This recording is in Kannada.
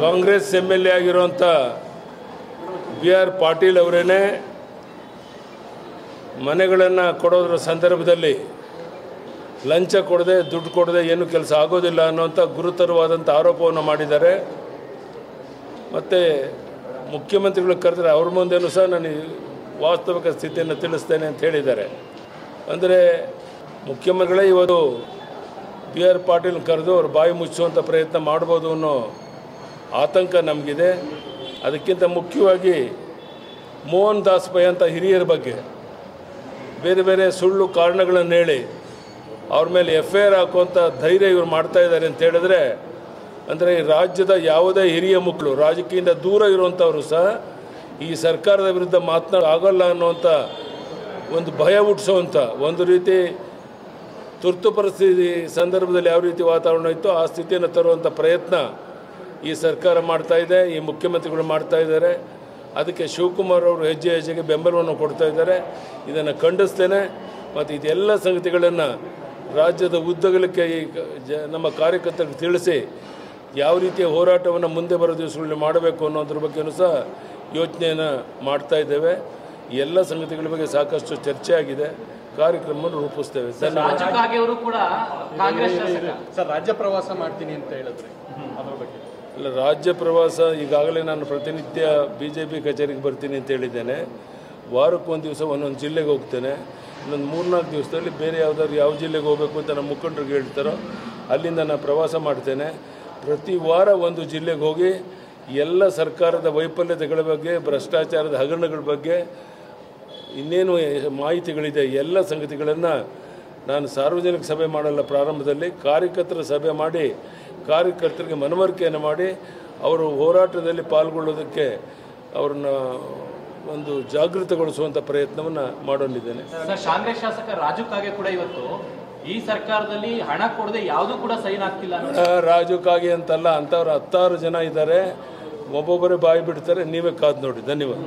ಕಾಂಗ್ರೆಸ್ MLA ಆಗಿರುವಂಥ BR ಪಾಟೀಲ್ ಅವರೇನೆ ಮನೆಗಳನ್ನು ಕೊಡೋದ್ರ ಸಂದರ್ಭದಲ್ಲಿ ಲಂಚ ಕೊಡದೆ ದುಡ್ಡು ಕೊಡದೆ ಏನು ಕೆಲಸ ಆಗೋದಿಲ್ಲ ಅನ್ನೋಂಥ ಗುರುತರವಾದಂಥ ಆರೋಪವನ್ನು ಮಾಡಿದ್ದಾರೆ. ಮತ್ತು ಮುಖ್ಯಮಂತ್ರಿಗಳು ಕರೆದ್ರೆ ಅವ್ರ ಮುಂದೆನೂ ಸಹ ನಾನು ವಾಸ್ತವಿಕ ಸ್ಥಿತಿಯನ್ನು ತಿಳಿಸ್ತೇನೆ ಅಂತ ಹೇಳಿದ್ದಾರೆ. ಅಂದರೆ ಮುಖ್ಯಮಂತ್ರಿಗಳೇ ಇವತ್ತು BR ಪಾಟೀಲ್ ಕರೆದು ಅವ್ರ ಬಾಯಿ ಮುಚ್ಚುವಂಥ ಪ್ರಯತ್ನ ಮಾಡ್ಬೋದು ಅನ್ನೋ ಆತಂಕ ನಮಗಿದೆ. ಅದಕ್ಕಿಂತ ಮುಖ್ಯವಾಗಿ ಮೋಹನ್ ದಾಸ್ ಪೈ ಅಂತ ಹಿರಿಯರ ಬಗ್ಗೆ ಬೇರೆ ಬೇರೆ ಸುಳ್ಳು ಕಾರಣಗಳನ್ನು ಹೇಳಿ ಅವ್ರ ಮೇಲೆ FIR ಹಾಕುವಂಥ ಧೈರ್ಯ ಇವರು ಮಾಡ್ತಾ ಇದ್ದಾರೆ ಅಂತ ಹೇಳಿದ್ರೆ, ಅಂದರೆ ಈ ರಾಜ್ಯದ ಯಾವುದೇ ಹಿರಿಯ ಮುಖಂಡರು ರಾಜಕೀಯದಿಂದ ದೂರ ಇರುವಂಥವರು ಸಹ ಈ ಸರ್ಕಾರದ ವಿರುದ್ಧ ಮಾತನಾಡೋಲ್ಲ ಅನ್ನುವಂಥ ಒಂದು ಭಯ ಹುಟ್ಟಿಸೋವಂಥ ಒಂದು ರೀತಿ ತುರ್ತು ಪರಿಸ್ಥಿತಿ ಸಂದರ್ಭದಲ್ಲಿ ಯಾವ ರೀತಿ ವಾತಾವರಣ ಇತ್ತು ಆ ಸ್ಥಿತಿಯನ್ನು ತರುವಂಥ ಪ್ರಯತ್ನ ಈ ಸರ್ಕಾರ ಮಾಡ್ತಾ ಇದೆ, ಈ ಮುಖ್ಯಮಂತ್ರಿಗಳು ಮಾಡ್ತಾ ಇದ್ದಾರೆ. ಅದಕ್ಕೆ ಶಿವಕುಮಾರ್ ಅವರು ಹೆಜ್ಜೆ ಹೆಜ್ಜೆಗೆ ಬೆಂಬಲವನ್ನು ಕೊಡ್ತಾ ಇದ್ದಾರೆ. ಇದನ್ನು ಖಂಡಿಸ್ತೇನೆ. ಮತ್ತು ಇದೆಲ್ಲ ಸಂಗತಿಗಳನ್ನು ರಾಜ್ಯದ ಉದ್ದಗಲಕ್ಕೆ ಈ ನಮ್ಮ ಕಾರ್ಯಕರ್ತರಿಗೆ ತಿಳಿಸಿ ಯಾವ ರೀತಿಯ ಹೋರಾಟವನ್ನು ಮುಂದೆ ಬರೋ ದಿವಸಗಳಲ್ಲಿ ಮಾಡಬೇಕು ಅನ್ನೋದ್ರ ಬಗ್ಗೆಯೂ ಸಹ ಯೋಚನೆಯನ್ನು ಮಾಡ್ತಾ ಇದ್ದೇವೆ. ಎಲ್ಲ ಸಂಗತಿಗಳ ಬಗ್ಗೆ ಸಾಕಷ್ಟು ಚರ್ಚೆ ಆಗಿದೆ. ಕಾರ್ಯಕ್ರಮವನ್ನು ರೂಪಿಸ್ತೇವೆ. ರಾಜ್ಯ ಪ್ರವಾಸ ಮಾಡ್ತೀನಿ ಅಂತ ಹೇಳಿದ್ರೆ ಅದರ ಬಗ್ಗೆ ಅಲ್ಲ, ರಾಜ್ಯ ಪ್ರವಾಸ ಈಗಾಗಲೇ ನಾನು ಪ್ರತಿನಿತ್ಯ BJP ಕಚೇರಿಗೆ ಬರ್ತೀನಿ ಅಂತ ಹೇಳಿದ್ದೇನೆ. ವಾರಕ್ಕೊಂದು ದಿವಸ ಒಂದೊಂದು ಜಿಲ್ಲೆಗೆ ಹೋಗ್ತೇನೆ. ಇನ್ನೊಂದು 3-4 ದಿವಸದಲ್ಲಿ ಬೇರೆ ಯಾವುದಾದ್ರು ಯಾವ ಜಿಲ್ಲೆಗೆ ಹೋಗಬೇಕು ಅಂತ ನಮ್ಮ ಮುಖಂಡರಿಗೆ ಹೇಳ್ತಾರೋ ಅಲ್ಲಿಂದ ನಾನು ಪ್ರವಾಸ ಮಾಡ್ತೇನೆ. ಪ್ರತಿ ವಾರ ಒಂದು ಜಿಲ್ಲೆಗೆ ಹೋಗಿ ಎಲ್ಲ ಸರ್ಕಾರದ ವೈಫಲ್ಯತೆಗಳ ಬಗ್ಗೆ, ಭ್ರಷ್ಟಾಚಾರದ ಹಗರಣಗಳ ಬಗ್ಗೆ ಇನ್ನೇನು ಮಾಹಿತಿಗಳಿದೆ ಎಲ್ಲ ಸಂಗತಿಗಳನ್ನು ನಾನು ಸಾರ್ವಜನಿಕ ಸಭೆ ಮಾಡಲ್ಲ, ಪ್ರಾರಂಭದಲ್ಲಿ ಕಾರ್ಯಕರ್ತರ ಸಭೆ ಮಾಡಿ ಕಾರ್ಯಕರ್ತರಿಗೆ ಮನವರಿಕೆಯನ್ನು ಮಾಡಿ ಅವರು ಹೋರಾಟದಲ್ಲಿ ಪಾಲ್ಗೊಳ್ಳೋದಕ್ಕೆ ಅವ್ರನ್ನ ಒಂದು ಜಾಗೃತಗೊಳಿಸುವಂಥ ಪ್ರಯತ್ನವನ್ನು ಮಾಡೋನಿದ್ದೇನೆ. ಕಾಂಗ್ರೆಸ್ ಶಾಸಕ ರಾಜು ಕಾಗೆ ಕೂಡ ಇವತ್ತು ಈ ಸರ್ಕಾರದಲ್ಲಿ ಹಣ ಕೊಡದೆ ಯಾವುದೂ ಕೂಡ ಸೈನ್ ಆಗ್ತಿಲ್ಲ. ರಾಜು ಕಾಗೆ ಅಂತಲ್ಲ, ಅಂಥವ್ರು 10 ಜನ ಇದ್ದಾರೆ. ಒಬ್ಬೊಬ್ಬರೇ ಬಾಯಿ ಬಿಡ್ತಾರೆ. ನೀವೇ ಕಾದು ನೋಡಿ. ಧನ್ಯವಾದ.